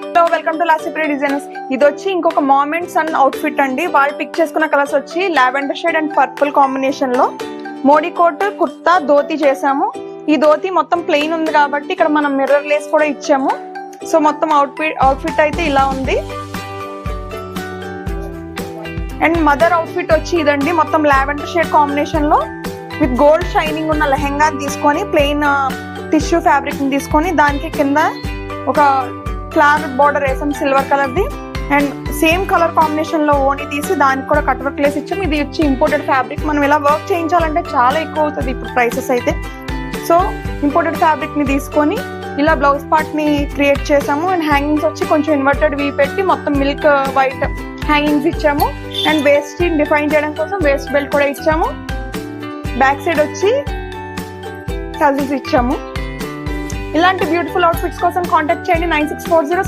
Hello, welcome to లాసిప్రీ designers. ఇది వచ్చి ఇంకొక మామ్ అండ్ సన్ అవుట్ఫిట్ అండి. వాళ్ళు పిక్ చేసుకున్న కలర్స్ వచ్చి lavender shade and purple combination లో మోడీ కోట్ కుర్తా ధోతి చేసాము. ఈ ధోతి మొత్తం ప్లెయిన్ ఉంది కాబట్టి ఇక్కడ మనం మిర్రర్ లేస్ కూడా ఇచ్చాము. సో మొత్తం అవుట్ఫిట్ అయితే ఇలా ఉంది. అండ్ మదర్ అవుట్ఫిట్ వచ్చి ఇదండి. మొత్తం లావెండర్ షేడ్ కాంబినేషన్ లో విత్ గోల్డ్ షైనింగ్ ఉన్న లెహెంగా తీసుకొని ప్లెయిన్ టిష్యూ ఫ్యాబ్రిక్ ని తీసుకొని దానికి కింద ఒక ఫ్లవర్ బోర్డర్ వేసాం silver colour the. And same colour combination లో ఓని తీసి దానికి కూడా కట్ వర్క్ లేసి ఇచ్చాం. ఇది వచ్చి ఇంపోర్టెడ్ ఫ్యాబ్రిక్. మనం ఇలా వర్క్ చేయించాలంటే చాలా ఎక్కువ అవుతుంది ఇప్పుడు ప్రైసెస్ అయితే. సో ఇంపోర్టెడ్ ఫ్యాబ్రిక్ ని తీసుకొని ఇలా బ్లౌజ్ పార్ట్ ని క్రియేట్ చేసాము. అండ్ హ్యాంగింగ్స్ వచ్చి కొంచెం ఇన్వర్టెడ్ వీ పెట్టి మొత్తం మిల్క్ వైట్ హ్యాంగింగ్స్ ఇచ్చాము. అండ్ వేస్ట్ డిఫైన్ చేయడం కోసం వేస్ట్ బెల్ట్ కూడా ఇచ్చాము. బ్యాక్ సైడ్ వచ్చి టజిల్స్ ఇచ్చాము. ఇలాంటి బ్యూటిఫుల్ అవుట్ఫిట్స్ కోసం కాంటాక్ట్ చేయండి 9640